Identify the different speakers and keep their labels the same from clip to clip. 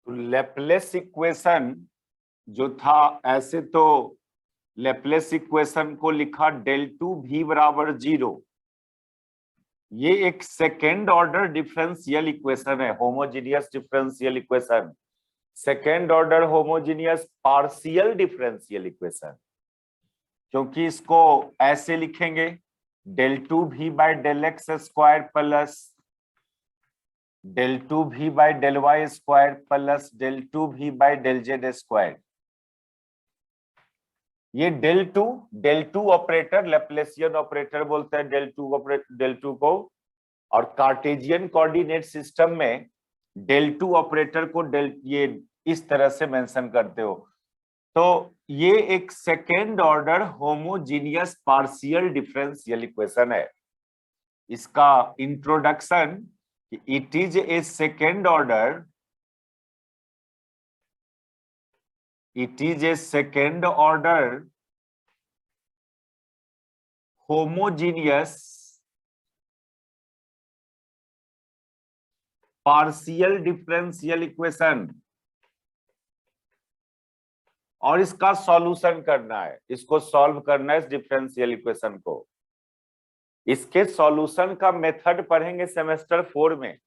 Speaker 1: Laplace equation जो था, ऐसे तो लेप्लेस इक्वेशन को लिखा del 2 v बराबर 0। ये एक सेकेंड ऑर्डर डिफरेंशियल इक्वेशन है, homogeneous differential equation, second order homogeneous partial differential equation. क्योंकि इसको ऐसे लिखेंगे del 2 v by del x square plus del 2 v by del y square plus del 2 v by del z square. ये del 2 operator Laplacian operator बोलते हैं del 2 को, और Cartesian coordinate system में del 2 ऑपरेटर को ये इस तरह से मेंशन करते हो। तो ये एक second order homogeneous partial differential equation है। इसका introduction, it is a second order, it is a second order homogeneous partial differential equation, और इसका सॉल्यूशन करना है, इसको सॉल्व करना है इस डिफरेंशियल इक्वेशन को। इसके सॉल्यूशन का मेथड पढ़ेंगे सेमेस्टर 4 में,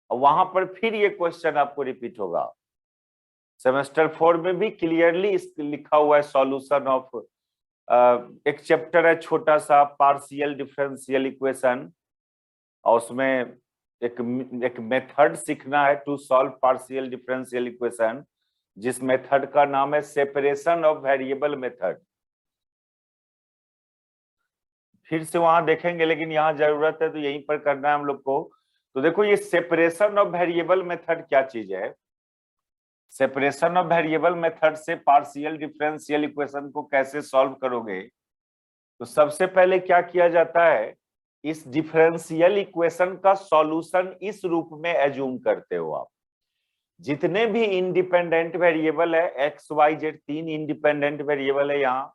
Speaker 1: और वहां पर फिर ये क्वेश्चन आपको रिपीट होगा। सेमेस्टर 4 में भी क्लियरली लिखा हुआ है सॉल्यूशन ऑफ, एक चैप्टर है छोटा सा पार्शियल डिफरेंशियल इक्वेशन, और उसमें एक मेथड सीखना है to solve partial differential equation, जिस मेथड का नाम है सेपरेशन ऑफ वेरिएबल मेथड। फिर से वहां देखेंगे, लेकिन यहाँ जरूरत है तो यहीं पर करना है हम लोग को। तो देखो, ये सेपरेशन ऑफ वेरिएबल मेथड क्या चीज है। सेपरेशन ऑफ वेरिएबल मेथड से पार्शियल डिफरेंशियल इक्वेशन को कैसे सॉल्व करोगे। तो सबसे पहले क्या किया जाता है, इस डिफरेंशियल इक्वेशन का सॉल्यूशन इस रूप में एज्यूम करते हो आप। जितने भी इंडिपेंडेंट वेरिएबल है, X Y Z 3 independent variable है, यहाँ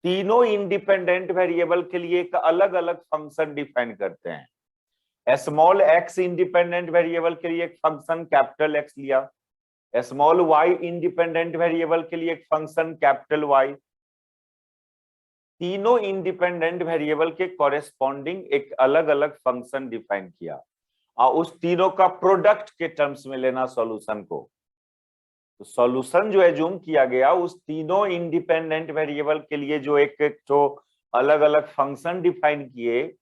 Speaker 1: तीनों इंडिपेंडेंट वेरिएबल के लिए एक अलग अलग फंक्शन डिफाइन करते हैं। स्मॉल एक्स इंडिपेंडेंट वेरिएबल के लिए एक फंक्शन कैपिटल एक्स लिया, स्मॉल वाई इंडिपेंडेंट वेरिएबल के लिए एक फंक्शन कैपिटल वाई। तीनों इंडिपेंडेंट वेरिएबल के कॉरेस्पॉन्डिंग एक अलग अलग फंक्शन डिफाइन किया, और उस तीनों का प्रोडक्ट के टर्म्स में लेना सॉल्यूशन को। तो सॉल्यूशन जो एज्यूम किया गया, उस तीनों इंडिपेंडेंट वेरिएबल के लिए जो एक जो अलग अलग फंक्शन डिफाइन किए,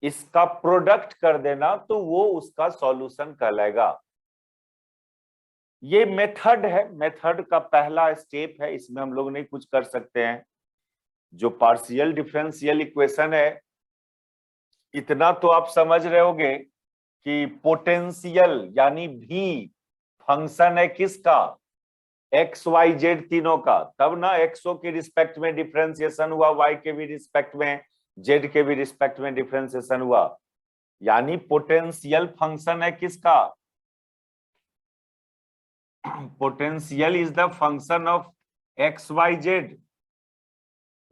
Speaker 1: इसका प्रोडक्ट कर देना, तो वो उसका सॉल्यूशन कहलाएगा। ये मेथड है, मेथड का पहला स्टेप है, इसमें हम लोग नहीं कुछ कर सकते हैं। जो पार्शियल डिफरेंशियल इक्वेशन है, इतना तो आप समझ रहे होगे कि पोटेंशियल यानी भी फंक्शन है किसका, एक्स वाई जेड तीनों का। तब ना एक्सओ के रिस्पेक्ट में डिफरेंशिएशन हुआ, वाई के भी रिस्पेक्ट में, जेड के भी रिस्पेक्ट में डिफरेंशिएशन हुआ, यानी पोटेंशियल फंक्शन है किसका, potential is the function of X Y Z.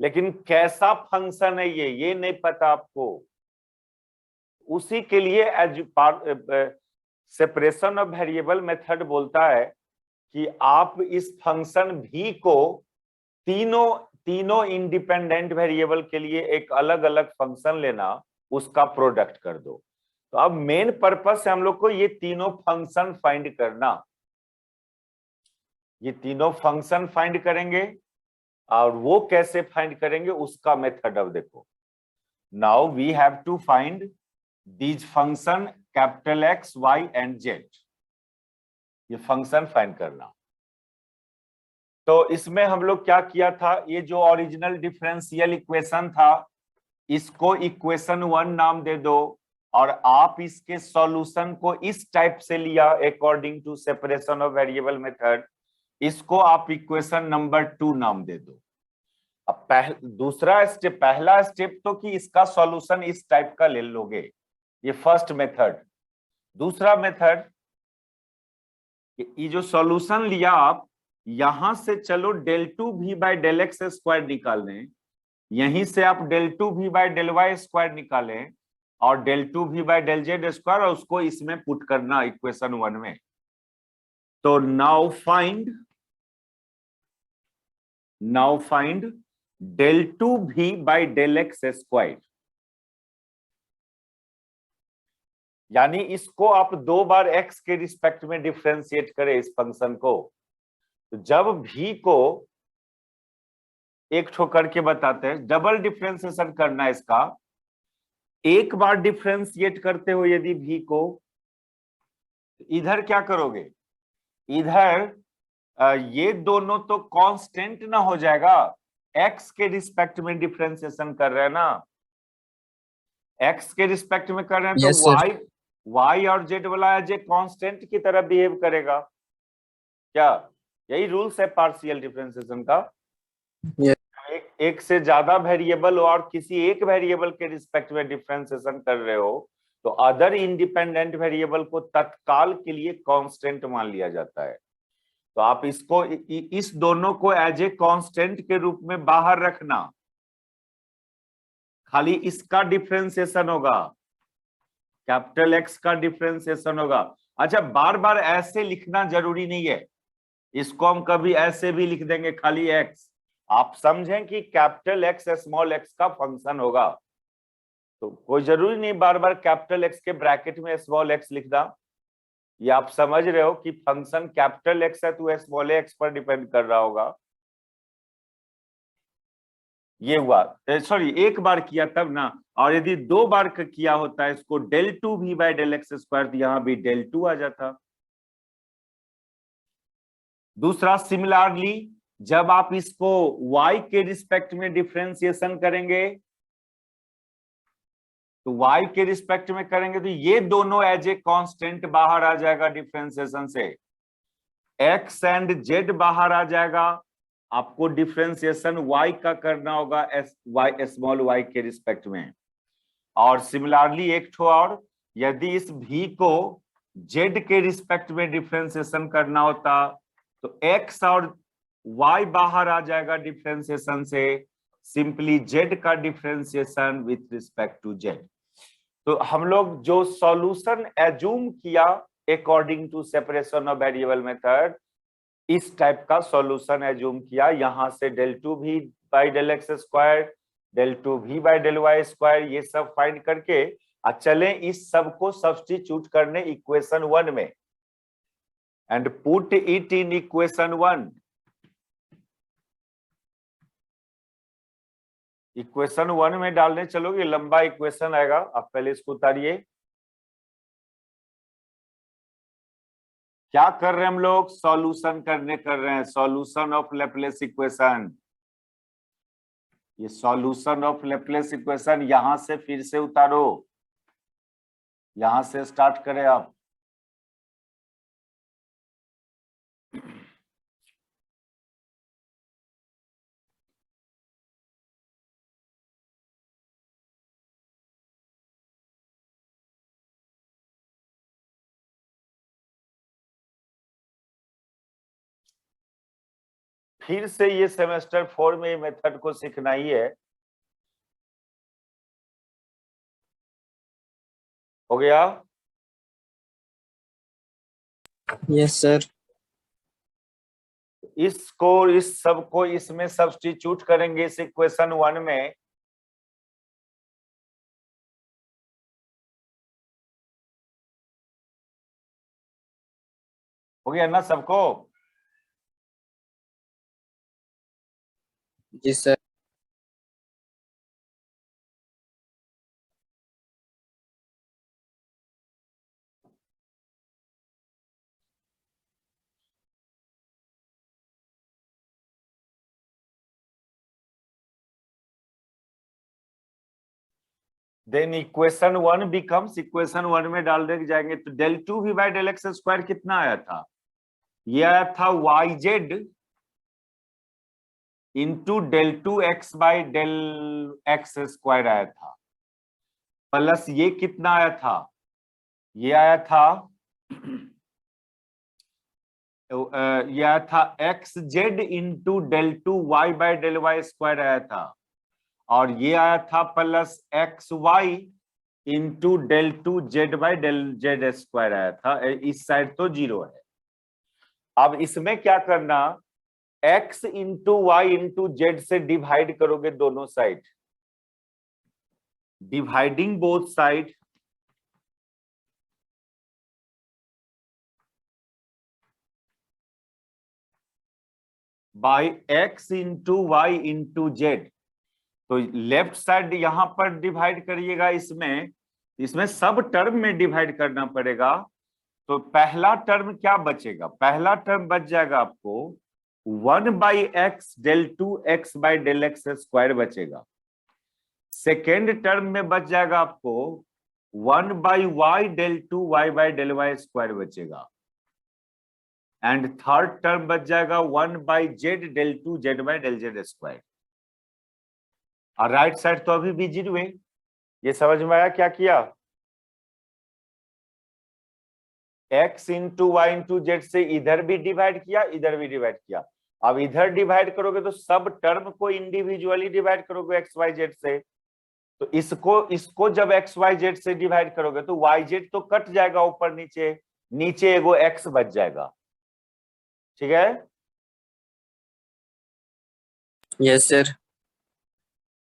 Speaker 1: लेकिन कैसा फंक्शन है ये नहीं पता आपको। उसी के लिए सेपरेशन ऑफ वेरिएबल मेथड बोलता है कि आप इस फंक्शन भी को तीनों इंडिपेंडेंट वेरिएबल के लिए एक अलग अलग फंक्शन लेना, उसका प्रोडक्ट कर दो। तो अब मेन पर्पस है हम लोग को ये तीनों फंक्शन फाइंड करना। ये तीनों फंक्शन फाइंड करेंगे, और वो कैसे फाइंड करेंगे उसका मेथड अब देखो। Now we have to find these function capital X Y and Z, ये फंक्शन फाइंड करना। तो इसमें हम लोग क्या किया था, ये जो ओरिजिनल डिफरेंशियल इक्वेशन था, इसको इक्वेशन 1 नाम दे दो, और आप इसके सॉल्यूशन को इस टाइप से लिया according to separation of variable method, इसको आप इक्वेशन नंबर 2 नाम दे दो। अब दूसरा स्टेप, पहला स्टेप तो कि इसका सॉल्यूशन इस टाइप का ले लोगे, ये फर्स्ट मेथड। दूसरा मेथड, ये जो सॉल्यूशन लिया आप, यहां से चलो del 2v by del x square निकालें, यहीं से आप del 2v by del Y square निकालें और del 2v by del Z square, और उसको इसमें पुट करना इक्वेशन 1 में। तो now find del 2v by del x square, यानी इसको आप 2 बार x के रिस्पेक्ट में डिफरेंशिएट करें इस फंक्शन को। तो जब v को एक ठो करके बताते हैं, डबल डिफरेंशिएशन करना है इसका। एक बार डिफरेंशिएट करते हो यदि v को, इधर क्या करोगे, इधर ये दोनों तो कांस्टेंट ना हो जाएगा, x के रिस्पेक्ट में डिफरेंशिएशन कर रहे हैं ना, x के रिस्पेक्ट में कर रहे हैं,
Speaker 2: Yes,
Speaker 1: तो
Speaker 2: sir.
Speaker 1: y और z वाला एज ए कांस्टेंट की तरह बिहेव करेगा क्या? यही रूल्स है पार्शियल डिफरेंशिएशन का।
Speaker 2: Yes.
Speaker 1: एक से ज्यादा वेरिएबल और किसी एक वेरिएबल के रिस्पेक्ट में डिफरेंशिएशन कर रहे हो तो अदर इंडिपेंडेंट वेरिएबल को तत्काल के लिए कांस्टेंट मान लिया जाता है। तो आप इसको इस दोनों को एज ए कांस्टेंट के रूप में बाहर रखना, खाली इसका डिफरेंशिएशन होगा, कैपिटल एक्स का डिफरेंशिएशन होगा। अच्छा, बार बार ऐसे लिखना जरूरी नहीं है, इसको हम कभी ऐसे भी लिख देंगे खाली एक्स। आप समझें कि कैपिटल एक्स स्मॉल एक्स का फंक्शन होगा, तो कोई जरूरी नहीं बार बार कैपिटल एक्स के ब्रैकेट में स्मॉल एक्स लिखना। ये आप समझ रहे हो कि फंक्शन कैपिटल एक्स है तो स्मॉल एक्स पर डिपेंड कर रहा होगा। ये हुआ, सॉरी एक बार किया तब ना, और यदि 2 बार किया होता है इसको del 2v by del x square, तो यहां भी del 2 आ जाता। दूसरा, सिमिलरली जब आप इसको y के रिस्पेक्ट में डिफरेंशिएशन करेंगे, तो y के रिस्पेक्ट में करेंगे तो ये दोनों एज ए कांस्टेंट बाहर आ जाएगा डिफरेंशिएशन से, x एंड z बाहर आ जाएगा। आपको डिफरेंशिएशन y का करना होगा स्मॉल y के रिस्पेक्ट में। और सिमिलरली एक ठो और, यदि इस v को z के रिस्पेक्ट में डिफरेंशिएशन करना होता तो x और y बाहर आ जाएगा डिफरेंशिएशन से, सिंपली z का differentiation with respect to z। तो हम लोग जो सॉल्यूशन एज्यूम किया according to separation of variable method, इस टाइप का सॉल्यूशन एज्यूम किया। यहां से del 2v by del x square, del 2v by del Y square, ये सब फाइंड करके चले इस सब को सब्स्टिट्यूट करने इक्वेशन 1 में, and put it in equation 1। Equation 1 में डालने चलोगे, लंबा इक्वेशन आएगा, आप पहले इसको उतारिए। क्या कर रहे हैं हम लोग, सॉल्यूशन कर रहे हैं, सॉल्यूशन ऑफ लैप्लेस इक्वेशन। ये सॉल्यूशन ऑफ लैप्लेस इक्वेशन यहां से फिर से उतारो, यहां से स्टार्ट करें आप। फिर से ये सेमेस्टर 4 में मेथड को सीखना ही है। हो गया?
Speaker 2: Yes, sir.
Speaker 1: इसको इस सब को इसमें सब्स्टिट्यूट करेंगे इस इक्वेशन 1 में। हो गया ना सबको?
Speaker 2: जी sir.
Speaker 1: Then equation 1 becomes, equation 1 में डाल दे जाएंगे तो del 2v by del x square कितना आया था, ये आया था yz into del 2x by del x square आया था। प्लस ये कितना आया था, ये आया था ये आया था X Z into del two Y by del Y square आया था, और ये आया था plus X Y into del two Z by del Z square आया था। इस साइड तो 0 है। अब इसमें क्या करना, x into Y into Z से डिवाइड करोगे दोनों side, dividing both side by x into Y into Z. तो लेफ्ट साइड यहां पर डिवाइड करिएगा, इसमें इसमें सब टर्म में डिवाइड करना पड़ेगा। तो पहला टर्म क्या बचेगा, पहला टर्म बच जाएगा आपको 1/x del two X by del x square बचेगा। सेकेंड टर्म में बच जाएगा आपको 1/y del two Y by del Y square बचेगा। एंड थर्ड टर्म बच जाएगा 1/z del two Z by del Z square. और राइट साइड तो अभी भी 0 है। ये समझ में आया क्या किया, x into Y into Z से इधर भी डिवाइड किया, इधर भी डिवाइड किया। अब इधर डिवाइड करोगे तो सब टर्म को इंडिविजुअली डिवाइड करोगे एक्स वाई जेड से, तो इसको जब एक्स वाई जेड से डिवाइड करोगे तो वाई जेड तो कट जाएगा ऊपर नीचे, नीचे एगो एक्स बच जाएगा। ठीक है,
Speaker 2: यस सर।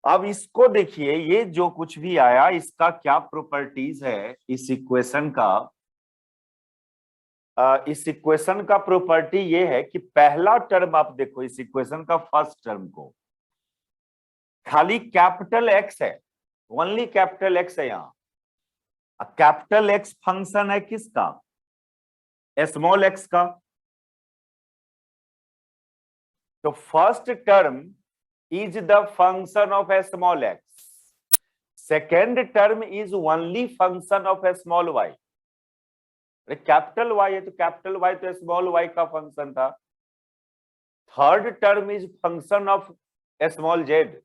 Speaker 1: अब इसको देखिए, ये जो कुछ भी आया इसका क्या प्रॉपर्टीज है इस इक्वेशन का। इस इक्वेशन का प्रॉपर्टी ये है कि पहला टर्म आप देखो, इस इक्वेशन का फर्स्ट टर्म को खाली कैपिटल एक्स है, ओनली कैपिटल एक्स है यहाँ। कैपिटल एक्स फंक्शन है किसका, स्मॉल एक्स का। तो first term is the function of a small X, second term is only function of a small Y. अरे कैपिटल वाई है तो कैपिटल वाई तो स्मॉल वाई का फंक्शन था। Third term is function of small Z.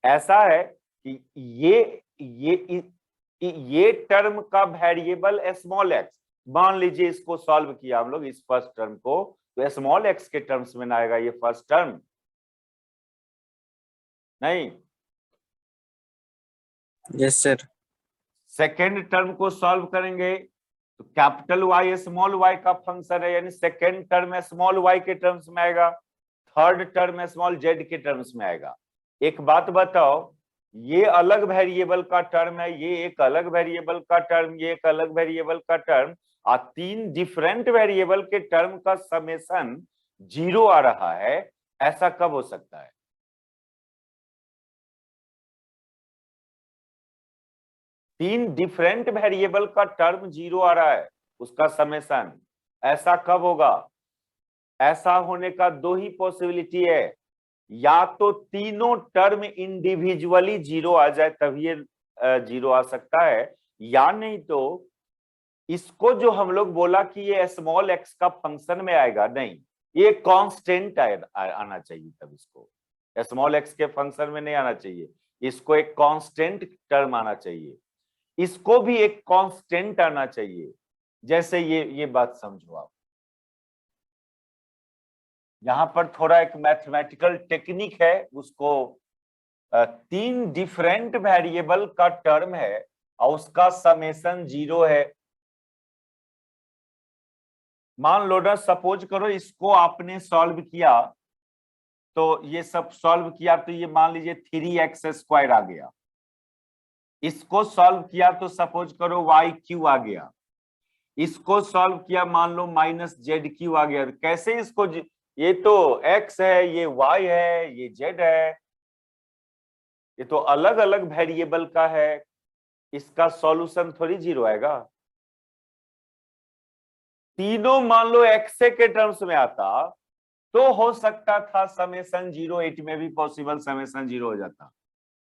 Speaker 1: ऐसा है कि ये टर्म का वेरिएबल स्मॉल एक्स, मान लीजिए इसको सॉल्व किया हम लोग इस फर्स्ट टर्म को, तो स्मॉल एक्स के टर्म्स में ना आएगा ये फर्स्ट टर्म, नहीं।
Speaker 2: Yes sir.
Speaker 1: सेकेंड टर्म को सॉल्व करेंगे तो कैपिटल वाई स्मॉल वाई का फंक्शन है, यानी सेकेंड टर्म स्मॉल वाई के टर्म्स में आएगा, थर्ड टर्म स्मॉल जेड के टर्म्स में आएगा। एक बात बताओ, ये अलग वेरिएबल का टर्म है, ये एक अलग वेरिएबल का टर्म, ये एक अलग वेरिएबल का टर्म, और तीन डिफरेंट वेरिएबल के टर्म का समेशन 0 आ रहा है, ऐसा कब हो सकता है? तीन डिफरेंट वेरिएबल का टर्म 0 आ रहा है, उसका समेशन, ऐसा कब होगा? ऐसा होने का दो ही पॉसिबिलिटी है, या तो तीनों टर्म इंडिविजुअली 0 आ जाए तभी ये 0 आ सकता है, या नहीं तो इसको जो हम लोग बोला कि ये स्मॉल एक्स का फंक्शन में आएगा, नहीं, ये कांस्टेंट आना चाहिए, तब इसको स्मॉल एक्स के फंक्शन में नहीं आना चाहिए, इसको एक कांस्टेंट टर्म आना चाहिए, इसको भी एक कांस्टेंट आना चाहिए। जैसे ये बात समझो आप, यहां पर थोड़ा एक मैथमेटिकल टेक्निक है, उसको तीन डिफरेंट वेरिएबल का टर्म है और उसका समेशन 0 है। मान लो ना, सपोज करो इसको आपने सॉल्व किया, तो ये सब सॉल्व किया तो ये मान लीजिए 3x स्क्वायर आ गया। इसको सॉल्व किया तो सपोज करो वाई क्यू आ गया। इसको सॉल्व किया, मान लो -zq आ गया। कैसे इसको, ये तो x है, ये y है, ये z है, ये तो अलग अलग वेरिएबल का है, इसका सॉल्यूशन थोड़ी 0 आएगा। तीनों मान लो x के टर्म्स में आता तो हो सकता था समेशन 0, इट में भी पॉसिबल समेशन 0 हो जाता।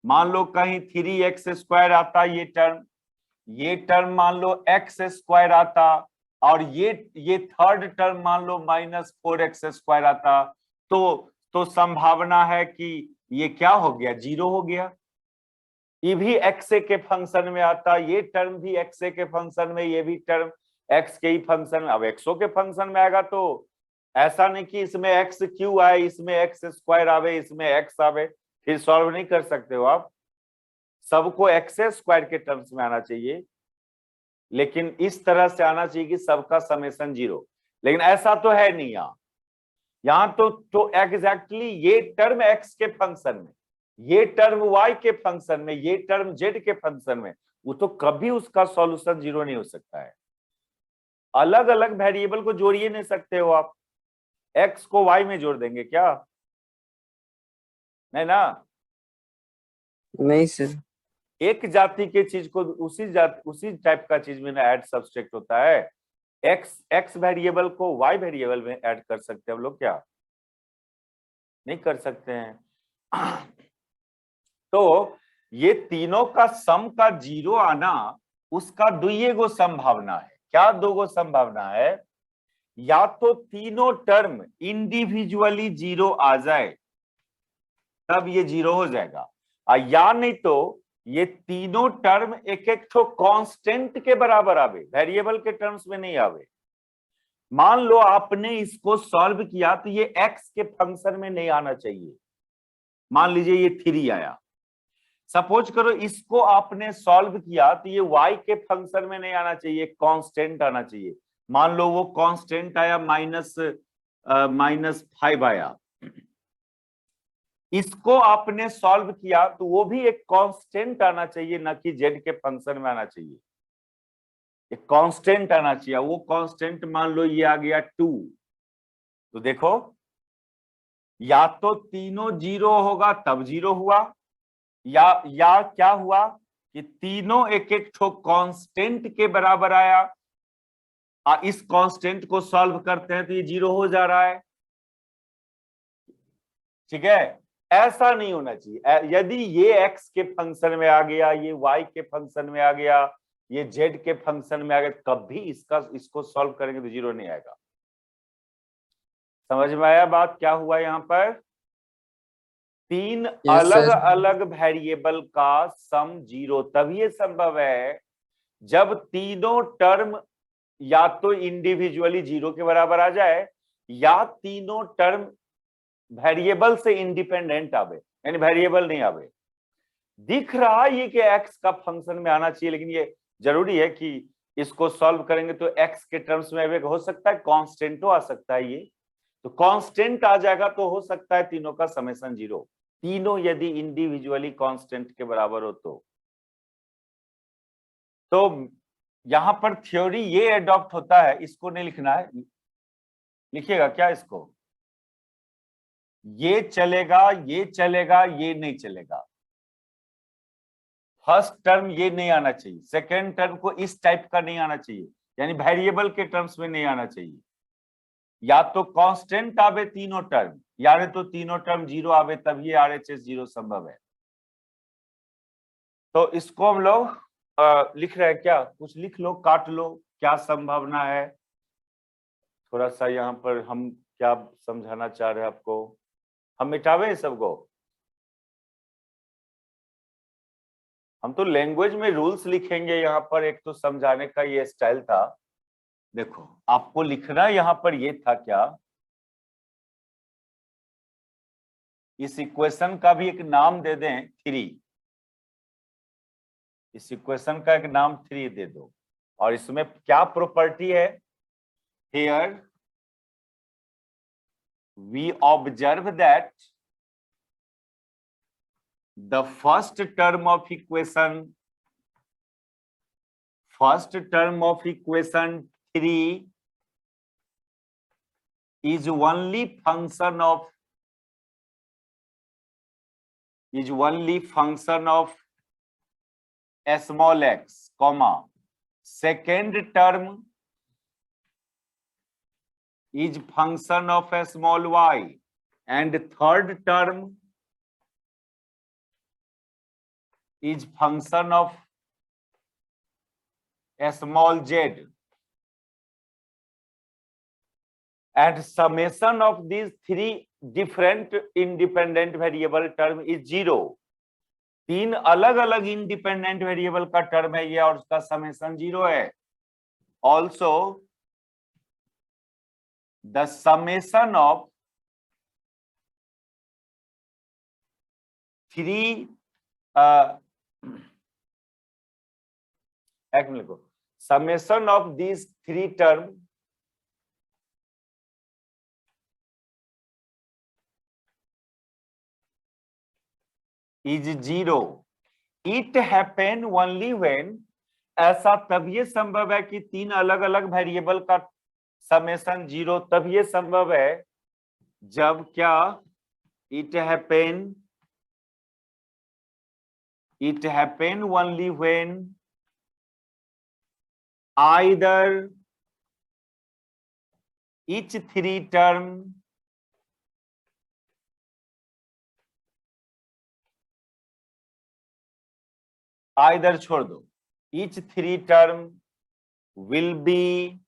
Speaker 1: मान लो कहीं 3x स्क्वायर आता, ये टर्म मान लो x स्क्वायर आता, और ये थर्ड टर्म मान लो -4x स्क्वायर आता, तो संभावना है कि ये क्या हो गया, 0 हो गया। ये भी एक्स ए के फंक्शन में आता, ये टर्म भी एक्स ए के फंक्शन में, ये भी टर्म एक्स के ही फंक्शन में। अब एक्सओ के फंक्शन में आएगा तो ऐसा नहीं कि इसमें एक्स क्यू आए, इसमें एक्स स्क्वायर आवे, इसमें एक्स आवे, फिर सॉल्व नहीं कर सकते हो आप। सबको एक्स स्क्वायर के टर्म्स में आना चाहिए, लेकिन इस तरह से आना चाहिए कि सबका समेशन 0। लेकिन ऐसा तो है नहीं यहाँ तो एग्जैक्टली ये टर्म एक्स के फंक्शन में, ये टर्म वाई के फंक्शन में, ये टर्म जेड के फंक्शन में, वो तो कभी उसका सॉल्यूशन 0 नहीं हो सकता है। अलग अलग वेरिएबल को जोड़िए नहीं सकते हो आप। एक्स को वाई में जोड़ देंगे क्या? नहीं ना।
Speaker 2: नहीं सर।
Speaker 1: एक जाति के चीज को उसी टाइप का चीज में ना ऐड सब्सट्रैक्ट होता है। एक्स वेरिएबल को वाई वेरिएबल में ऐड कर सकते हैं हम लोग क्या? नहीं कर सकते हैं। तो ये तीनों का सम का 0 आना, उसका दुइये गो संभावना है। क्या दो गो संभावना है? या तो तीनों टर्म इंडिविजुअली 0 आ जाए, तब ये 0 हो जाएगा, या नहीं तो ये तीनों टर्म एक एक तो कांस्टेंट के बराबर आवे, वेरिएबल के टर्म्स में नहीं आवे। मान लो आपने इसको सॉल्व किया तो ये एक्स के फंक्शन में नहीं आना चाहिए। मान लीजिए ये 3 आया, सपोज करो इसको आपने सॉल्व किया तो ये वाई के फंक्शन में नहीं आना चाहिए, कांस्टेंट आना चाहिए। मान लो वो कांस्टेंट आया -5 आया, इसको आपने सॉल्व किया तो वो भी एक कांस्टेंट आना चाहिए, ना कि जेड के फंक्शन में आना चाहिए। एक कांस्टेंट आना चाहिए, वो कांस्टेंट मान लो ये आ गया 2। तो देखो या तो तीनों 0 होगा तब 0 हुआ, या क्या हुआ कि तीनों एक एक ठो कांस्टेंट के बराबर आया, इस कांस्टेंट को सॉल्व करते हैं तो ये 0 हो जा रहा है। ठीक है, ऐसा नहीं होना चाहिए। यदि ये एक्स के फंक्शन में आ गया, ये वाई के फंक्शन में आ गया, ये जेड के फंक्शन में आ गया, कभी इसको सॉल्व करेंगे तो 0 नहीं आएगा। समझ में आया बात क्या हुआ यहाँ पर? तीन अलग अलग वेरिएबल का सम 0 तभी संभव है जब तीनों टर्म या तो इंडिविजुअली 0 के बराबर आ जाए, या तीनों टर्म वेरिएबल से इंडिपेंडेंट आवे, यानी वेरिएबल नहीं आवे। दिख रहा है ये कि एक्स का फंक्शन में आना चाहिए, लेकिन ये जरूरी है कि इसको सॉल्व करेंगे तो एक्स के टर्म्स में हो सकता है कांस्टेंटो आ सकता है। ये तो कांस्टेंट आ जाएगा तो हो सकता है तीनों का समेशन 0, तीनों यदि इंडिविजुअली कांस्टेंट के बराबर हो तो यहां पर थ्योरी ये एडॉप्ट होता है। इसको नहीं लिखना है, लिखिएगा क्या इसको? ये चलेगा, ये चलेगा, ये नहीं चलेगा। फर्स्ट टर्म ये नहीं आना चाहिए, सेकेंड टर्म को इस टाइप का नहीं आना चाहिए, यानी वेरिएबल के टर्म्स में नहीं आना चाहिए। या तो कांस्टेंट आवे तीनों टर्म, या तो तीनों टर्म 0 आवे, तब ये RHS 0 संभव है। तो इसको हम लोग लिख रहे हैं क्या? कुछ लिख लो, काट लो, क्या संभावना है। थोड़ा सा यहाँ पर हम क्या समझाना चाह रहे हैं आपको, हम मिटावे सबको। हम तो लैंग्वेज में रूल्स लिखेंगे यहाँ पर। एक तो समझाने का ये स्टाइल था। देखो आपको लिखना यहाँ पर ये था क्या, इस इक्वेशन का भी एक नाम दे दें 3। इस इक्वेशन का एक नाम 3 दे दो, और इसमें क्या प्रॉपर्टी है? Here we observe that the first term of equation 3 is only function of small x, comma second term is function of small y, and third term is function of small z, and summation of these 3 different independent variable term is 0. तीन अलग अलग independent variable का term है ये और उसका summation 0 है। Also the summation of three एक मिनट को, summation of these three term is 0। It happen only when, ऐसा तब ये संभव है कि तीन अलग अलग वेरिएबल का समेशन 0 तब ये संभव है जब क्या, it happen only when either each three term either छोड़ दो, each three term will be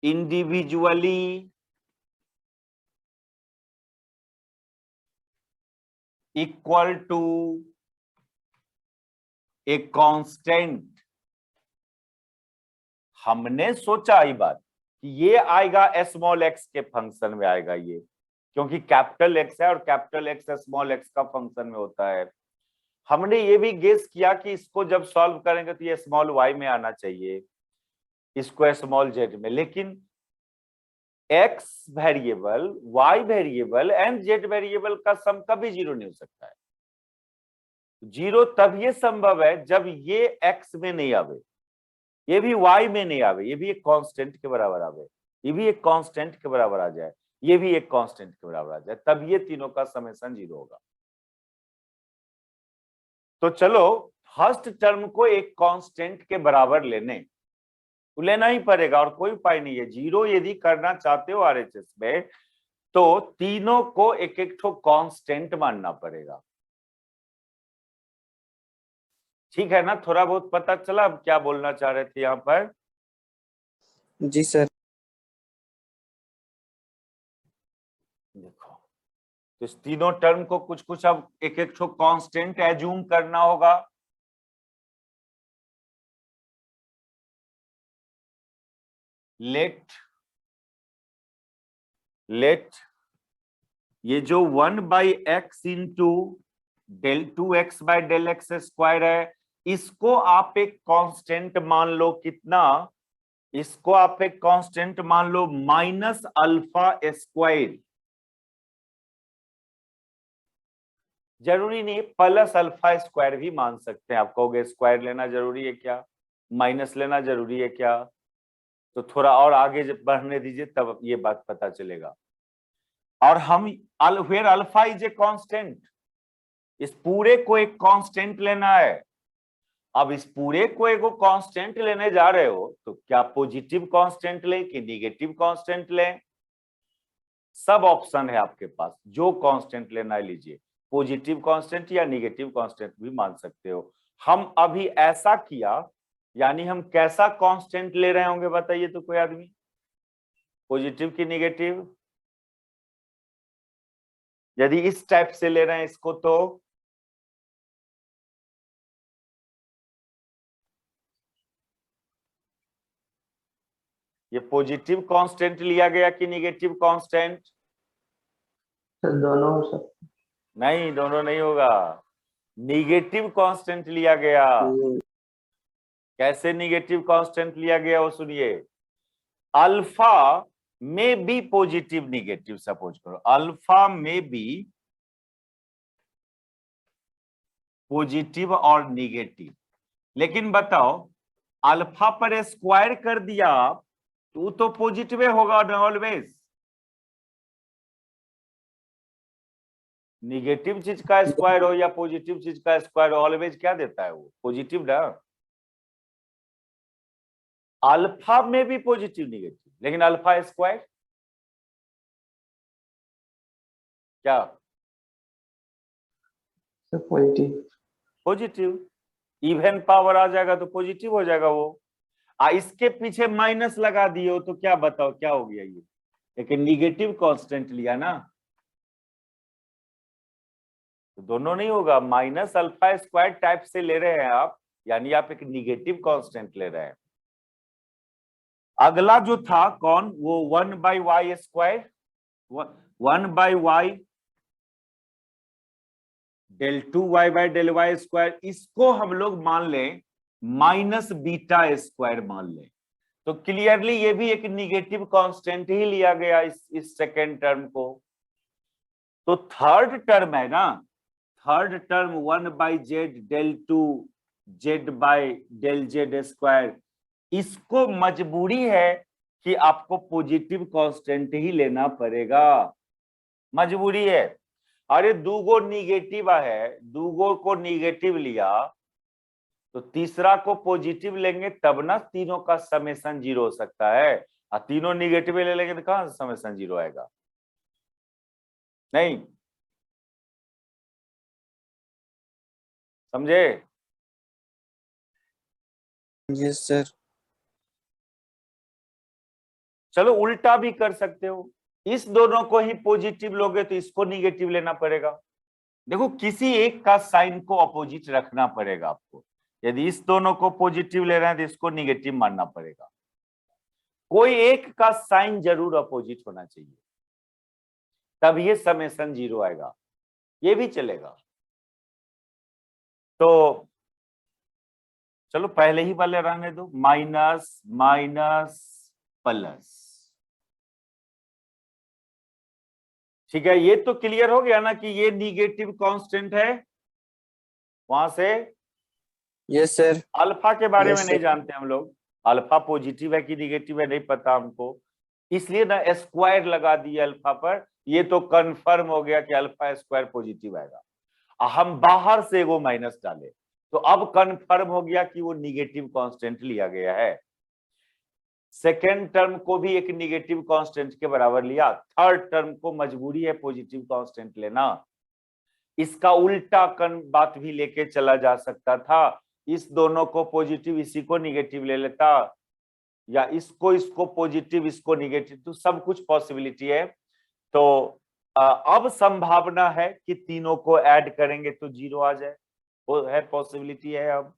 Speaker 1: individually equal to a constant। हमने सोचा ये बात कि ये आएगा स्मॉल एक्स के फंक्शन में आएगा ये, क्योंकि कैपिटल एक्स है और कैपिटल एक्स स्मॉल एक्स का फंक्शन में होता है। हमने ये भी गेस किया कि इसको जब सॉल्व करेंगे तो ये स्मॉल वाई में आना चाहिए, इसको स्मॉल जेड में, लेकिन X variable, Y variable and Z variable का सम कभी 0 नहीं हो सकता है। 0 तब ये संभव है जब ये एक्स में नहीं आवे, ये भी वाई में नहीं आवे, ये भी एक कांस्टेंट के बराबर आवे, ये भी एक कांस्टेंट के बराबर आ जाए, ये भी एक कांस्टेंट के बराबर आ जाए, तब ये तीनों का समेशन 0 होगा। तो चलो फर्स्ट टर्म को एक कांस्टेंट के बराबर लेना ही पड़ेगा और कोई उपाय नहीं है। 0 यदि करना चाहते हो आरएचएस में तो तीनों को एक एक ठो कांस्टेंट मानना पड़ेगा। ठीक है ना, थोड़ा बहुत पता चला अब क्या बोलना चाह रहे थे यहाँ पर?
Speaker 2: जी सर।
Speaker 1: देखो तो इस तीनों टर्म को कुछ कुछ अब एक एक ठो कांस्टेंट एज्यूम करना होगा। लेट ये जो 1/x into del 2x by del x square है, इसको आप एक कांस्टेंट मान लो। कितना? इसको आप एक कांस्टेंट मान लो माइनस अल्फा स्क्वायर। जरूरी नहीं प्लस अल्फा स्क्वायर भी मान सकते हैं। आप कहोगे स्क्वायर लेना जरूरी है क्या, माइनस लेना जरूरी है क्या? तो थोड़ा और आगे जब बढ़ने दीजिए तब ये बात पता चलेगा। और हम where alpha is a constant, इस पूरे को एक कांस्टेंट लेना है। अब इस पूरे को एक कांस्टेंट लेने जा रहे हो तो क्या पॉजिटिव कांस्टेंट लें कि निगेटिव कांस्टेंट लें? सब ऑप्शन है आपके पास, जो कांस्टेंट लेना है लीजिए, पॉजिटिव कांस्टेंट या निगेटिव कांस्टेंट भी मान सकते हो। हम अभी ऐसा किया, यानी हम कैसा कांस्टेंट ले रहे होंगे बताइए तो कोई आदमी, पॉजिटिव की निगेटिव? यदि इस टाइप से ले रहे हैं इसको तो ये पॉजिटिव कांस्टेंट लिया गया कि निगेटिव कांस्टेंट?
Speaker 2: दोनों हो सकते।
Speaker 1: नहीं, दोनों नहीं होगा, निगेटिव कांस्टेंट लिया गया। कैसे निगेटिव कांस्टेंट लिया गया वो सुनिए। अल्फा में बी पॉजिटिव निगेटिव, सपोज करो अल्फा में बी पॉजिटिव और निगेटिव, लेकिन बताओ अल्फा पर स्क्वायर कर दिया तो पॉजिटिव होगा ऑलवेज। निगेटिव चीज का स्क्वायर हो या पॉजिटिव चीज का स्क्वायर हो, ऑलवेज क्या देता है? वो पॉजिटिव ना। अल्फा में भी पॉजिटिव निगेटिव, लेकिन अल्फा स्क्वायर क्या?
Speaker 2: पॉजिटिव।
Speaker 1: पॉजिटिव। इवन पावर आ जाएगा तो पॉजिटिव हो जाएगा वो। इसके पीछे माइनस लगा दिए हो तो क्या बताओ क्या हो गया? ये लेकिन निगेटिव कांस्टेंट लिया ना। तो दोनों नहीं होगा, माइनस अल्फा स्क्वायर टाइप से ले रहे हैं आप, यानी आप एक निगेटिव कांस्टेंट ले रहे हैं। अगला जो था कौन, वो 1/y square, 1/y del 2y by del y square, इसको हम लोग मान लें माइनस बीटा स्क्वायर मान लें, तो क्लियरली ये भी एक निगेटिव कांस्टेंट ही लिया गया इस सेकेंड टर्म को। तो थर्ड टर्म है ना, third term 1/z del 2 z by del z square, इसको मजबूरी है कि आपको पॉजिटिव कांस्टेंट ही लेना पड़ेगा, मजबूरी है। अरे दूगो निगेटिव है, दूगो को निगेटिव लिया तो तीसरा को पॉजिटिव लेंगे तब ना तीनों का समेशन 0 हो सकता है, और तीनों निगेटिव ले लेंगे तो कहां से समेशन 0 आएगा? नहीं समझे?
Speaker 2: Yes sir.
Speaker 1: चलो उल्टा भी कर सकते हो, इस दोनों को ही पॉजिटिव लोगे तो इसको निगेटिव लेना पड़ेगा। देखो किसी एक का साइन को अपोजिट रखना पड़ेगा आपको, यदि इस दोनों को पॉजिटिव ले रहे हैं तो इसको निगेटिव मानना पड़ेगा, कोई एक का साइन जरूर अपोजिट होना चाहिए, तब ये समेशन 0 आएगा, ये भी चलेगा। तो चलो पहले ही वाले रहने दो, माइनस माइनस प्लस, ठीक है। ये तो क्लियर हो गया ना कि ये निगेटिव कांस्टेंट है, वहां से
Speaker 2: यस सर।
Speaker 1: अल्फा के बारे
Speaker 2: Yes,
Speaker 1: में नहीं
Speaker 2: sir.
Speaker 1: जानते हम लोग, अल्फा पॉजिटिव है कि निगेटिव है नहीं पता हमको, इसलिए ना स्क्वायर लगा दिया अल्फा पर, ये तो कंफर्म हो गया कि अल्फा स्क्वायर पॉजिटिव आएगा। हम बाहर से वो माइनस डाले तो अब कंफर्म हो गया कि वो निगेटिव कांस्टेंट लिया गया है। सेकेंड टर्म को भी एक निगेटिव कांस्टेंट के बराबर लिया, थर्ड टर्म को मजबूरी है पॉजिटिव कांस्टेंट लेना। इसका उल्टा बात भी लेके चला जा सकता था, इस दोनों को पॉजिटिव इसी को निगेटिव ले लेता, या इसको पॉजिटिव इसको निगेटिव, तो सब कुछ पॉसिबिलिटी है। तो अब संभावना है कि तीनों को ऐड करेंगे तो 0 आ जाए, वो है पॉसिबिलिटी है। अब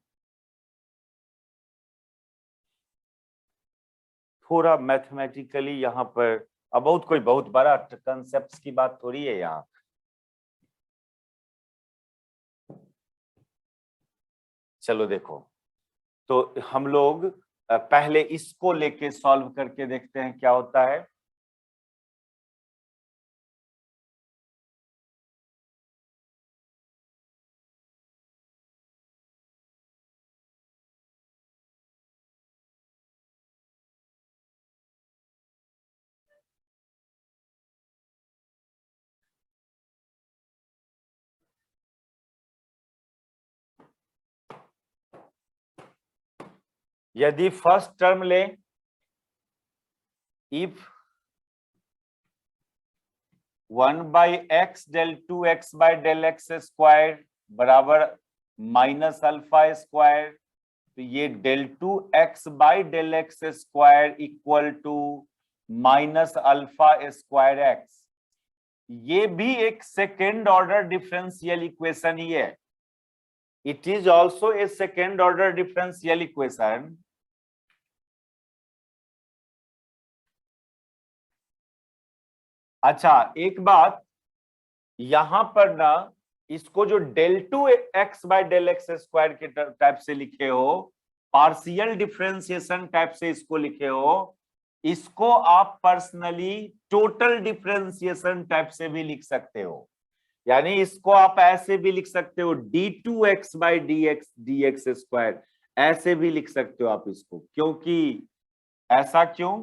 Speaker 1: थोड़ा मैथमेटिकली यहाँ पर, अब बहुत बड़ा कंसेप्ट की बात थोड़ी है यहाँ। चलो देखो, तो हम लोग पहले इसको लेके सॉल्व करके देखते हैं क्या होता है। यदि फर्स्ट टर्म ले, if 1/x del 2x by del x square बराबर माइनस अल्फा स्क्वायर, तो ये del 2x by del x square equal to minus alpha square x, ये भी एक सेकेंड ऑर्डर डिफरेंशियल इक्वेशन ही है। It is also a second order differential equation. अच्छा एक बात, यहां पर ना इसको जो del 2x by del x square के टाइप से लिखे हो, पार्शियल डिफरेंशिएशन टाइप से इसको लिखे हो, इसको आप पर्सनली टोटल डिफरेंशिएशन टाइप से भी लिख सकते हो। यानी इसको आप ऐसे भी लिख सकते हो d2x by dx स्क्वायर, ऐसे भी लिख सकते हो आप इसको। क्योंकि ऐसा क्यों?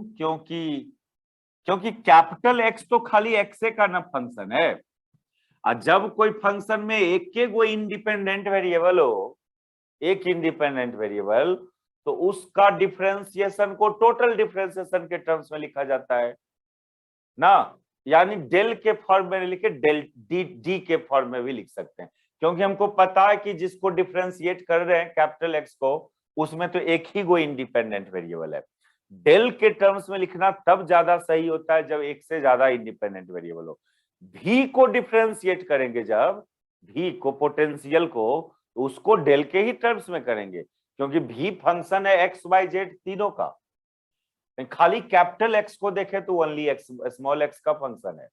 Speaker 1: क्योंकि कैपिटल एक्स तो खाली एक्स का ना फंक्शन है, और जब कोई फंक्शन में एक के कोई इंडिपेंडेंट वेरिएबल हो, एक इंडिपेंडेंट वेरिएबल, तो उसका डिफरेंशिएशन को टोटल डिफरेंशिएशन के टर्म्स में लिखा जाता है ना। यानी डेल के फॉर्म में लिखे डेल डी के फॉर्म में भी लिख सकते हैं, क्योंकि हमको पता है कि जिसको डिफरेंशिएट कर रहे हैं कैपिटल एक्स को, उसमें तो एक ही कोई इंडिपेंडेंट वेरिएबल है। डेल के टर्म्स में लिखना तब ज्यादा सही होता है जब एक से ज्यादा इंडिपेंडेंट वेरिएबल हो। भी को डिफरेंशिएट करेंगे जब, भी को पोटेंशियल को, तो उसको डेल के ही टर्म्स में करेंगे, क्योंकि भी फंक्शन है एक्स वाई जेड तीनों का। खाली कैपिटल एक्स को देखें तो ओनली एक्स स्मॉल एक्स का फंक्शन है।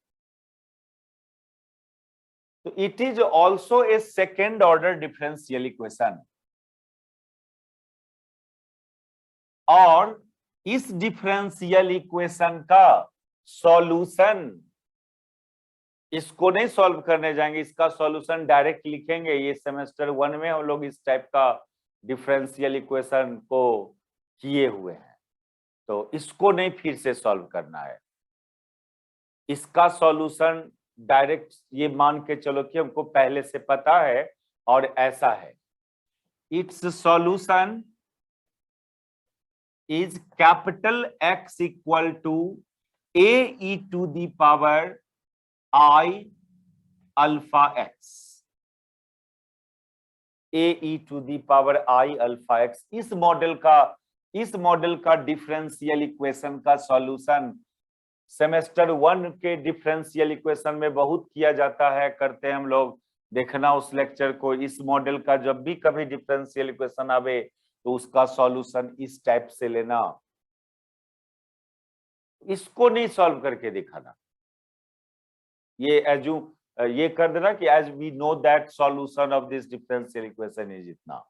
Speaker 1: तो it is also a second order differential equation. और इस डिफरेंशियल इक्वेशन का सॉल्यूशन, इसको नहीं सॉल्व करने जाएंगे, इसका सॉल्यूशन डायरेक्ट लिखेंगे। ये सेमेस्टर 1 में हम लोग इस टाइप का डिफरेंशियल इक्वेशन को किए हुए हैं, तो इसको नहीं फिर से सॉल्व करना है। इसका सॉल्यूशन डायरेक्ट ये मान के चलो कि हमको पहले से पता है और ऐसा है। Its solution is capital X equal to AE to the power I alpha X, AE to the power I alpha X। इस मॉडल का डिफरेंशियल इक्वेशन का सॉल्यूशन सेमेस्टर 1 के डिफरेंशियल इक्वेशन में बहुत किया जाता है, करते हैं हम लोग। देखना उस लेक्चर को। इस मॉडल का जब भी कभी डिफरेंशियल इक्वेशन आवे तो उसका सॉल्यूशन इस टाइप से लेना, इसको नहीं सॉल्व करके दिखाना। ये ये कर देना कि as we know that solution of this differential equation is इतना।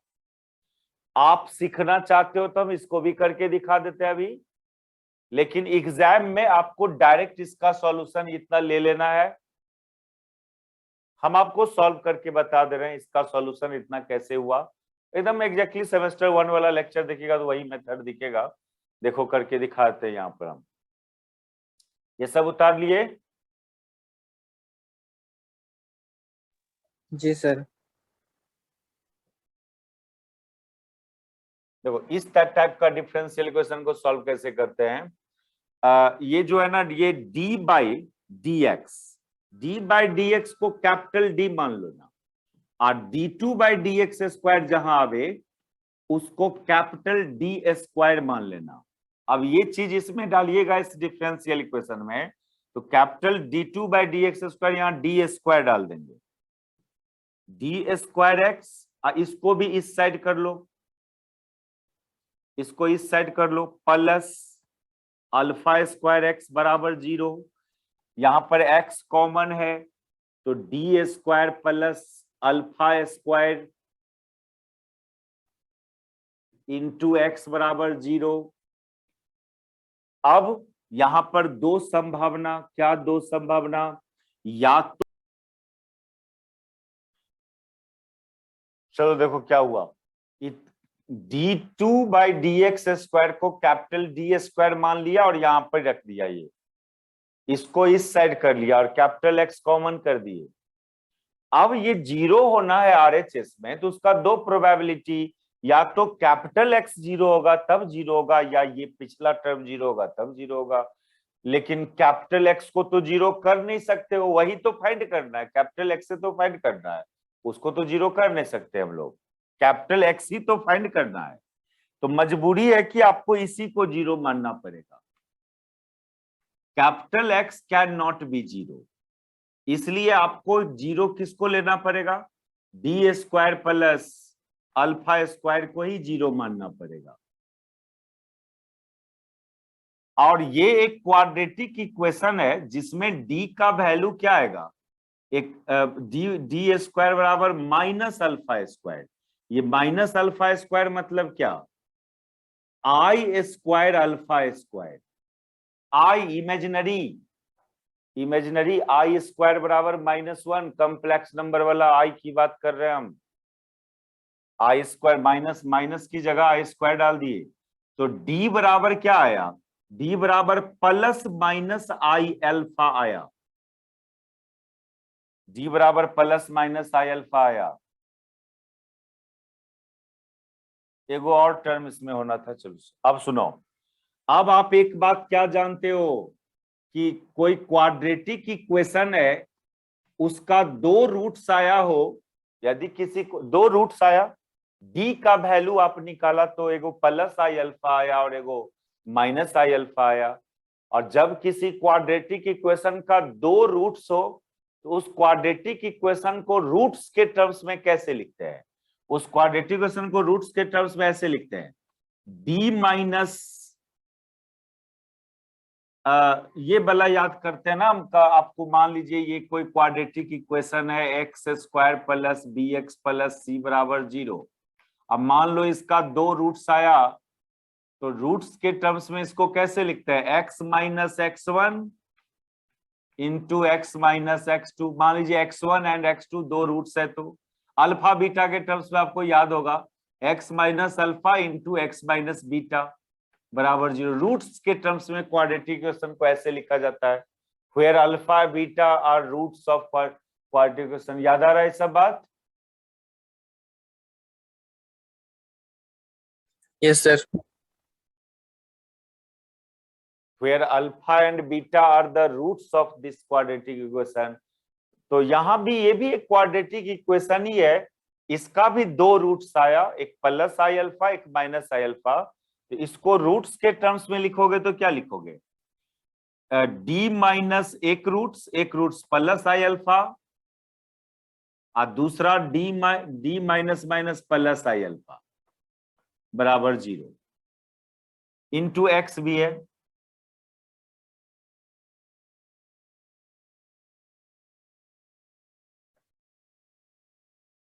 Speaker 1: आप सीखना चाहते हो तो हम इसको भी करके दिखा देते हैं अभी, लेकिन एग्जाम में आपको डायरेक्ट इसका सॉल्यूशन इतना ले लेना है। हम आपको सॉल्व करके बता दे रहे हैं इसका सॉल्यूशन इतना कैसे हुआ। एकदम एग्जैक्टली सेमेस्टर 1 वाला लेक्चर देखिएगा तो वही मेथड दिखेगा। देखो करके दिखाते हैं। यहाँ पर हम ये सब उतार लिए।
Speaker 2: जी सर।
Speaker 1: देखो इस टाइप का डिफरेंशियल इक्वेशन को सॉल्व कैसे करते हैं। ये जो है ना, ये डी बाई डी एक्स को कैपिटल डी मान लो ना, और D2 by D X square जहां आवे उसको कैपिटल डी स्क्वायर मान लेना। अब ये चीज इसमें डालिएगा इस डिफरेंशियल इक्वेशन में, तो capital D2 by D X square यहाँ डी स्क्वायर डाल देंगे, डी स्क्वायर एक्स। इसको भी इस साइड कर लो, इसको इस साइड कर लो, प्लस अल्फा स्क्वायर एक्स बराबर 0। यहां पर x कॉमन है तो D square plus alpha square into x बराबर 0। अब यहां पर दो संभावना, क्या दो संभावना, या तो चलो देखो क्या हुआ, D2 by D X square को कैपिटल डी स्क्वायर मान लिया और यहां पर रख दिया, ये इसको इस साइड कर लिया और कैपिटल एक्स कॉमन कर दिए। अब ये 0 होना है RHS में, तो उसका दो प्रोबेबिलिटी, या तो कैपिटल एक्स 0 होगा तब 0 होगा, या ये पिछला टर्म 0 होगा तब 0 होगा। लेकिन कैपिटल एक्स को तो 0 कर नहीं सकते हो, वही तो फाइंड करना है, कैपिटल एक्स से तो फाइंड करना है, उसको तो 0 कर नहीं सकते हम लोग, कैपिटल एक्स ही तो फाइंड करना है। तो मजबूरी है कि आपको इसी को 0 मानना पड़ेगा। Capital x can not be 0, इसलिए आपको 0 किसको लेना पड़ेगा, D square plus alpha square को ही 0 मानना पड़ेगा। और ये एक क्वाड्रेटिक इक्वेशन है जिसमें d का वैल्यू क्या आएगा, एक डी स्क्वायर बराबर माइनस अल्फा स्क्वायर। ये माइनस अल्फा स्क्वायर मतलब क्या, आई स्क्वायर अल्फा स्क्वायर, आई इमेजिनरी आई स्क्वायर बराबर -1, कम्प्लेक्स नंबर वाला आई की बात कर रहे हैं हम। आई स्क्वायर माइनस माइनस की जगह आई स्क्वायर डाल दिए, तो डी बराबर क्या आया, डी बराबर प्लस माइनस आई अल्फा आया, डी बराबर प्लस माइनस आई अल्फा आया। एगो और टर्म इसमें होना था। चलो अब सुनो, अब आप एक बात क्या जानते हो कि कोई क्वाड्रेटिक इक्वेशन है, उसका 2 रूट्स आया हो, यदि किसी को 2 रूट्स आया, डी का वैल्यू आप निकाला तो एगो प्लस आई अल्फा आया और एगो माइनस आई अल्फा आया। और जब किसी क्वाड्रेटिक इक्वेशन का 2 रूट्स हो तो उस क्वाड्रेटिक इक्वेशन को रूट्स के टर्म्स में कैसे लिखते हैं? उस क्वाड्रेटिक इक्वेशन को रूट्स के टर्म्स में ऐसे लिखते हैं, डी माइनस, ये वाला याद करते हैं ना हम, आपको मान लीजिए ये कोई क्वाड्रेटिक इक्वेशन है, x square plus b x plus c बराबर 0। अब मान लो इसका 2 रूट्स आया, तो रूट्स के टर्म्स में इसको कैसे लिखते हैं? X minus X one into X minus X two. मान लीजिए x1 एंड x2 2 रूट्स है, तो अल्फा बीटा के टर्म्स में आपको याद होगा x minus alpha into X minus beta बराबर 0। रूट्स के टर्म्स में क्वाड्रेटिक इक्वेशन को ऐसे लिखा जाता है, where alpha beta are roots of quadratic equation. याद आ रहा है सब बात?
Speaker 2: Yes sir.
Speaker 1: where alpha and beta are the roots of this quadratic equation। तो यहां भी ये भी एक क्वाड्रेटिक इक्वेशन ही है, इसका भी 2 रूट्स आया, एक प्लस आई अल्फा एक माइनस आई अल्फा। तो इसको रूट्स के टर्म्स में लिखोगे तो क्या लिखोगे? डी माइनस एक रूट्स प्लस आई अल्फा और दूसरा डी माइनस माइनस प्लस आई अल्फा बराबर 0 इंटू एक्स भी है।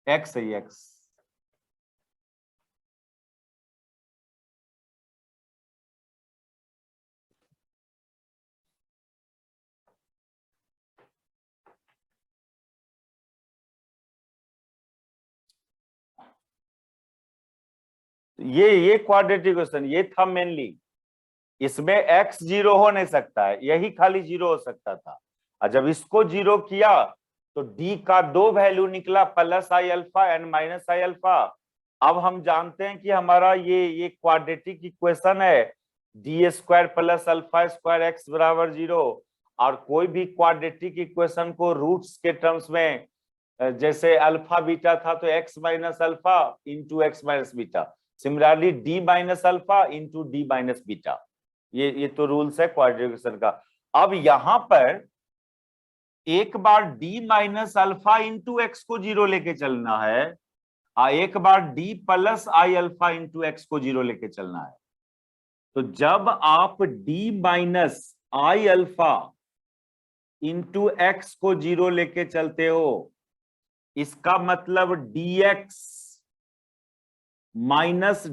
Speaker 1: एक्स है एक्स। ये क्वाड्रेटिक इक्वेशन ये था मेनली, इसमें x 0 हो नहीं सकता है, यही खाली 0 हो सकता था। और जब इसको 0 किया तो d का 2 वैल्यू निकला, plus I alpha and minus I alpha. अब हम जानते हैं कि हमारा ये क्वाड्रेटिक इक्वेशन है, D square plus alpha square x बराबर 0। और कोई भी क्वाड्रेटिक इक्वेशन को रूट्स के टर्म्स में, जैसे अल्फा बीटा था तो x minus alpha into X minus beta, similarly D minus alpha into D minus beta. ये तो रूल्स है क्वाड्रेटिक इक्वेशन का। अब यहां पर एक बार D minus alpha into x को 0 लेके चलना है और एक बार डी प्लस आई अल्फा इंटू एक्स को 0 लेके चलना है। तो जब आप डी माइनस आई अल्फा इंटू एक्स को 0 लेके चलते हो, इसका मतलब dx माइनस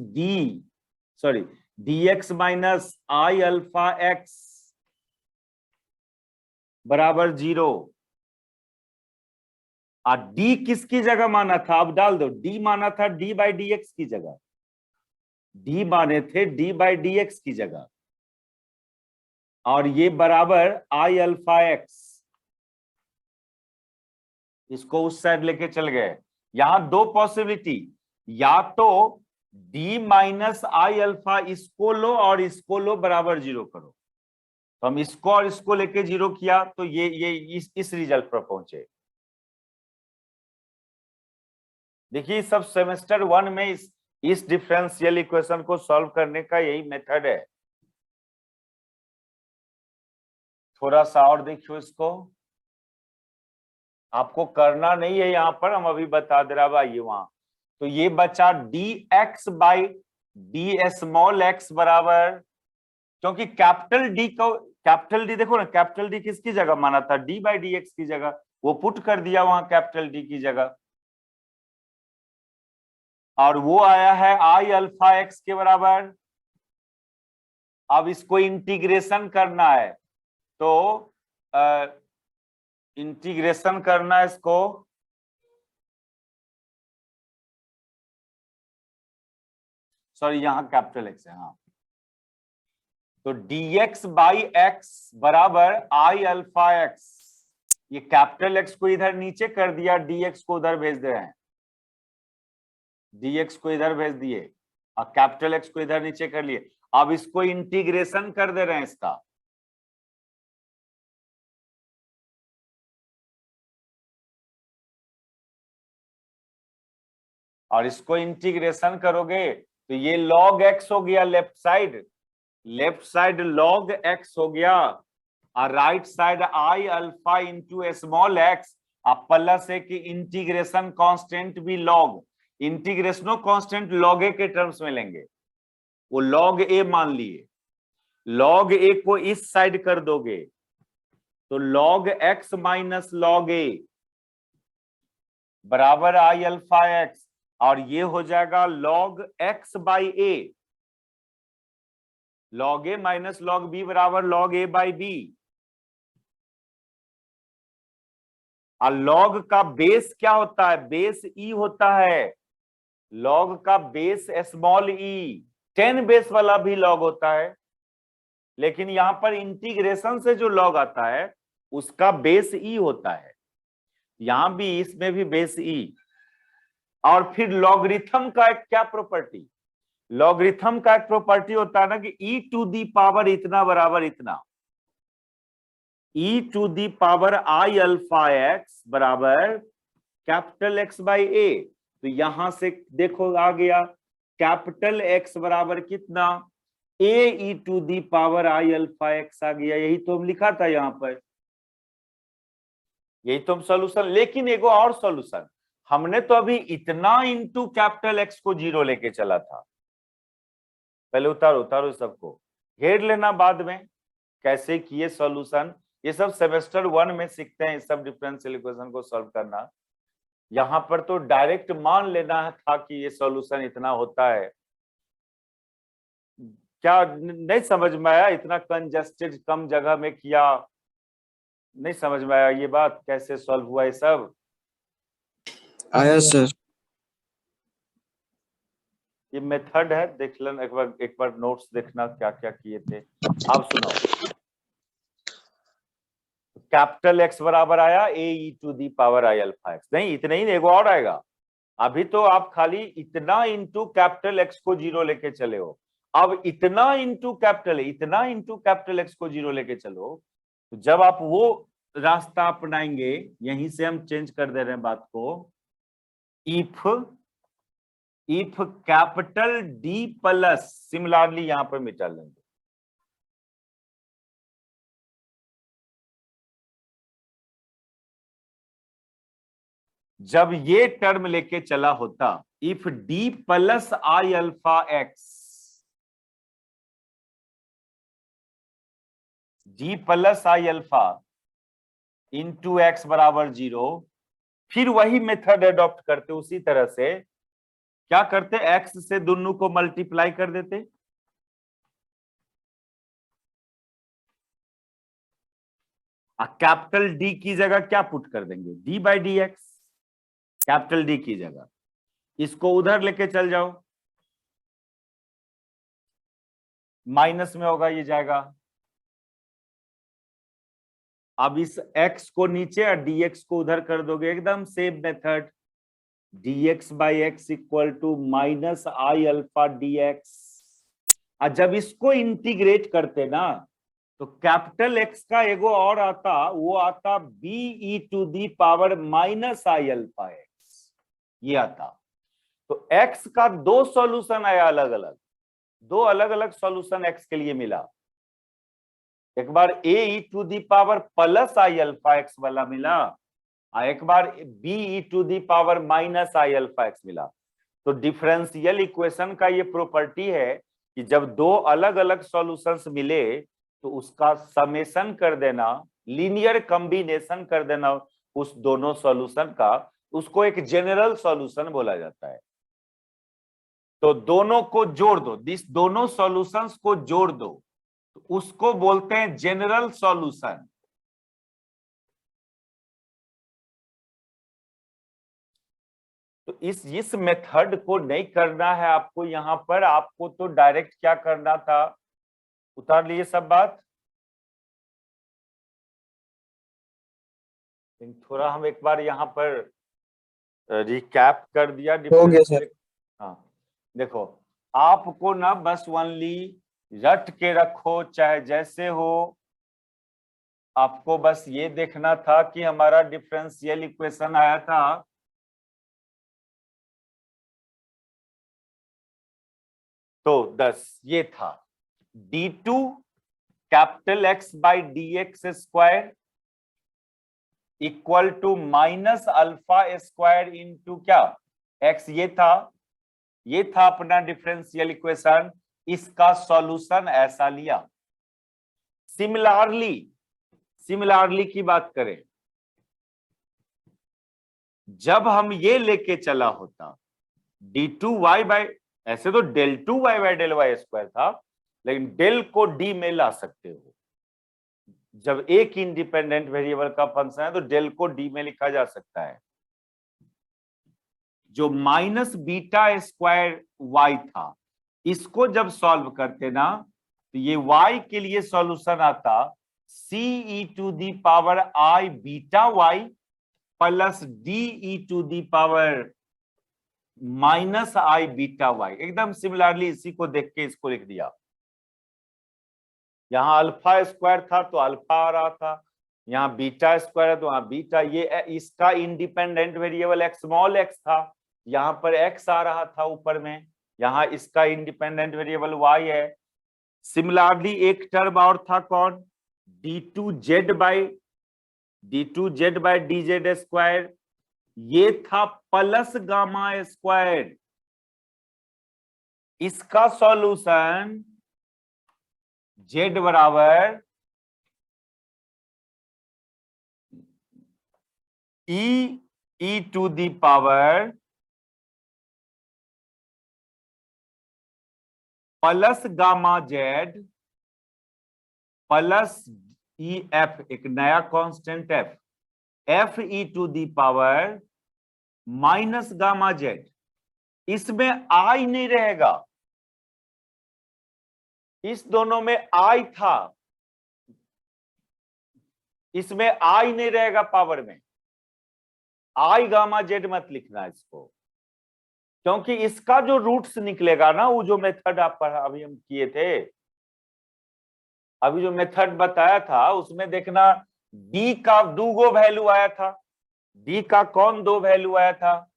Speaker 1: dx माइनस आई अल्फा एक्स बराबर 0। और d किसकी जगह माना था? अब डाल दो, d माना था d बाई डी एक्स की जगह, d माने थे d बाई डी एक्स की जगह, और ये बराबर आई अल्फा एक्स। इसको उस साइड लेके चल गए। यहां 2 पॉसिबिलिटी, या तो d माइनस आई अल्फा इसको लो और इसको लो बराबर 0 करो। तो हम इसको और इसको लेके 0 किया तो ये इस रिजल्ट पर पहुंचे। देखिए सब सेमेस्टर 1 में इस डिफरेंशियल इक्वेशन को सॉल्व करने का यही मेथड है। थोड़ा सा और देखियो, इसको आपको करना नहीं है यहां पर, हम अभी बता दे रहा भाई वहां। तो ये बचा dx by D small x बराबर, क्योंकि कैपिटल डी देखो ना, कैपिटल डी किसकी जगह माना था? d बाई डी एक्स की जगह, वो पुट कर दिया वहां कैपिटल डी की जगह, और वो आया है आई अल्फा एक्स के बराबर। अब इसको इंटीग्रेशन करना है, तो इंटीग्रेशन करना है इसको, सॉरी यहां कैपिटल एक्स है, हाँ। तो dx बाई एक्स बराबर आई अल्फा एक्स। ये कैपिटल एक्स को इधर नीचे कर दिया, dx को उधर भेज दे रहे हैं, dx को इधर भेज दिए और कैपिटल एक्स को इधर नीचे कर लिए। अब इसको इंटीग्रेशन कर दे रहे हैं इसका, और इसको इंटीग्रेशन करोगे तो ये log x हो गया लेफ्ट साइड log x हो गया, और right side I alpha into small x. अब प्लस है कि इंटीग्रेशन कांस्टेंट भी लॉग, इंटीग्रेशनो कांस्टेंट लॉग ए के टर्म्स में लेंगे, वो लॉग ए मान लिए, लॉग ए को इस साइड कर दोगे तो log X minus log A बराबर आई अल्फा एक्स, और ये हो जाएगा log X by A, log A minus log B बराबर लॉग ए बाई बी। और लॉग का बेस क्या होता है, बेस ई होता है, लॉग का बेस स्मॉल ई, 10 बेस वाला भी लॉग होता है, लेकिन यहां पर इंटीग्रेशन से जो लॉग आता है उसका बेस ई होता है, यहां भी इसमें भी बेस ई। और फिर लॉगरिथम का एक क्या प्रॉपर्टी, लॉगरिथम का एक प्रॉपर्टी होता है ना कि ई टू दी पावर इतना बराबर इतना, e to the power i alpha x बराबर कैपिटल एक्स बाई ए। तो यहां से देखो आ गया कैपिटल एक्स बराबर कितना, a e to the power i alpha x आ गया, यही तो हम लिखा था यहां पर, यही तो हम सॉल्यूशन। लेकिन एगो और सॉल्यूशन, हमने तो अभी इतना इंटू कैपिटल एक्स को जीरो लेके चला था, पहले उतारो उतारो सबको, घेर लेना बाद में कैसे किए सॉल्यूशन, ये सब सेमेस्टर 1 में सीखते हैं, सब डिफरेंशियल इक्वेशन को सॉल्व करना। यहां पर तो डायरेक्ट मान लेना था कि ये सॉल्यूशन इतना होता है, क्या नहीं समझ में आया, इतना कंजस्टेड कम जगह में किया, नहीं समझ में आया ये बात कैसे सॉल्व हुआ ये सब?
Speaker 2: आया सर।
Speaker 1: ये मेथड है, देख लेना एक बार नोट्स देखना क्या क्या किए थे। अब सुनो, कैपिटल एक्स बराबर आया a e to the power i alpha x, नहीं इतना ही, एगो और आएगा। अभी तो आप खाली इतना इंटू कैपिटल एक्स को जीरो लेके चले हो, अब इतना इंटू कैपिटल एक्स को जीरो लेके चलो, तो जब आप वो रास्ता अपनाएंगे, यहीं से हम चेंज कर दे रहे हैं बात को, if capital D plus, similarly यहां पर मिटा लेंगे, जब ये टर्म लेके चला होता, if D plus I alpha x, D plus I alpha into x बराबर 0, फिर वही मेथड एडॉप्ट करते, उसी तरह से क्या करते, एक्स से दोनों को मल्टीप्लाई कर देते, कैपिटल डी की जगह क्या पुट कर देंगे, D by D x, capital D की जगह, इसको उधर लेके चल जाओ, माइनस में होगा ये जाएगा, अब इस x को नीचे और dx को उधर कर दोगे, एकदम same method, dx by X equal to minus I alpha dx। और जब इसको इंटीग्रेट करते ना तो कैपिटल x का एगो और आता, वो आता b E to the power minus I alpha X, ये आता। तो x का दो सॉल्यूशन आया अलग अलग, दो अलग अलग सॉल्यूशन x के लिए मिला, एक बार a E to the power plus I alpha X वाला मिला, और एक बार b E to the power minus I alpha X मिला। तो डिफरेंशियल इक्वेशन का ये प्रॉपर्टी है कि जब दो अलग अलग सॉल्यूशंस मिले तो उसका समेशन कर देना, लीनियर कॉम्बिनेशन कर देना उस दोनों सॉल्यूशन का, उसको एक जनरल सॉल्यूशन बोला जाता है। तो दोनों को जोड़ दो, दोनों सॉल्यूशंस को जोड़ दो, तो उसको बोलते हैं जनरल सॉल्यूशन। तो इस मेथड को नहीं करना है आपको, यहां पर आपको तो डायरेक्ट क्या करना था, उतार लिए सब बात। थोड़ा हम एक बार यहां पर रिकैप कर दिया
Speaker 2: हो गया सर।
Speaker 1: हाँ देखो, आपको ना बस ओनली रट के रखो, चाहे जैसे हो, आपको बस ये देखना था कि हमारा डिफरेंशियल इक्वेशन आया था, तो 10 ये था d2 capital x by D X square equal to minus alpha square into क्या एक्स। ये था अपना डिफरेंशियल इक्वेशन। इसका सॉल्यूशन ऐसा लिया। सिमिलरली की बात करें, जब हम ये लेके चला होता d2y बाय, ऐसे तो del 2y by del y square था, लेकिन डेल को डी में ला सकते हो। जब एक इंडिपेंडेंट वेरिएबल का फंक्शन है तो डेल को डी में लिखा जा सकता है। जो माइनस बीटा स्क्वायर y था, इसको जब सॉल्व करते ना तो ये y के लिए सॉल्यूशन आता c e to the power i beta y plus d e to the power minus i beta y। एकदम सिमिलरली इसी को देख के इसको लिख दिया। यहां अल्फा स्क्वायर था तो अल्फा आ रहा था, यहाँ बीटा स्क्वायर है तो वहां बीटा। ये इसका independent variable x small x था, यहाँ पर x आ रहा था ऊपर में, यहाँ इसका इंडिपेंडेंट वेरिएबल y है। सिमिलरली एक टर्म और था कौन, d2z बाय dz स्क्वायर, ये था प्लस गामा स्क्वायर। इसका सॉल्यूशन z बराबर e to the power plus gamma Z plus E F, एक नया constant F E to the power minus gamma Z. इसमें आई नहीं रहेगा, इस दोनों में आई था, इसमें आई नहीं रहेगा पावर में। आई गामा जेड मत लिखना इसको, क्योंकि इसका जो रूट्स निकलेगा ना, वो जो मेथड आप अभी हम किए थे, अभी जो मेथड बताया था उसमें देखना d का दो वैल्यू आया था। d का कौन दो वैल्यू आया था,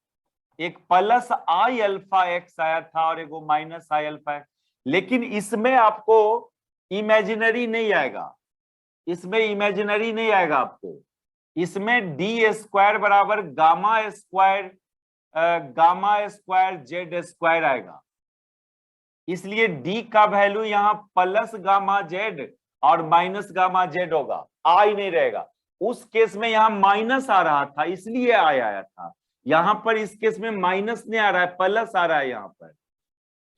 Speaker 1: एक प्लस आई अल्फा एक्स आया था और एक माइनस आई अल्फा एक्स। लेकिन इसमें आपको इमेजिनरी नहीं आएगा, इसमें इमेजिनरी नहीं आएगा आपको। इसमें डी स्क्वायर बराबर गामा स्क्वायर जेड स्क्वायर आएगा। इसलिए d का वैल्यू यहाँ प्लस गामा जेड और माइनस गामा जेड होगा, आई नहीं रहेगा। उस केस में यहाँ माइनस आ रहा था इसलिए आई आया था, यहाँ पर इस केस में माइनस नहीं आ रहा है, प्लस आ रहा है यहाँ पर।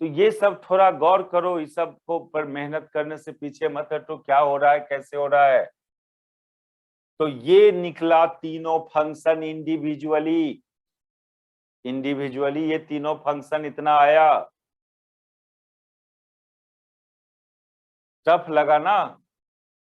Speaker 1: तो ये सब थोड़ा गौर करो, इस सब को पर मेहनत करने से पीछे मत हटो, क्या हो रहा है कैसे हो रहा है। तो ये निकला तीनों फंक्शन इंडिविजुअली ये तीनों फंक्शन इतना आया। टफ लगा ना।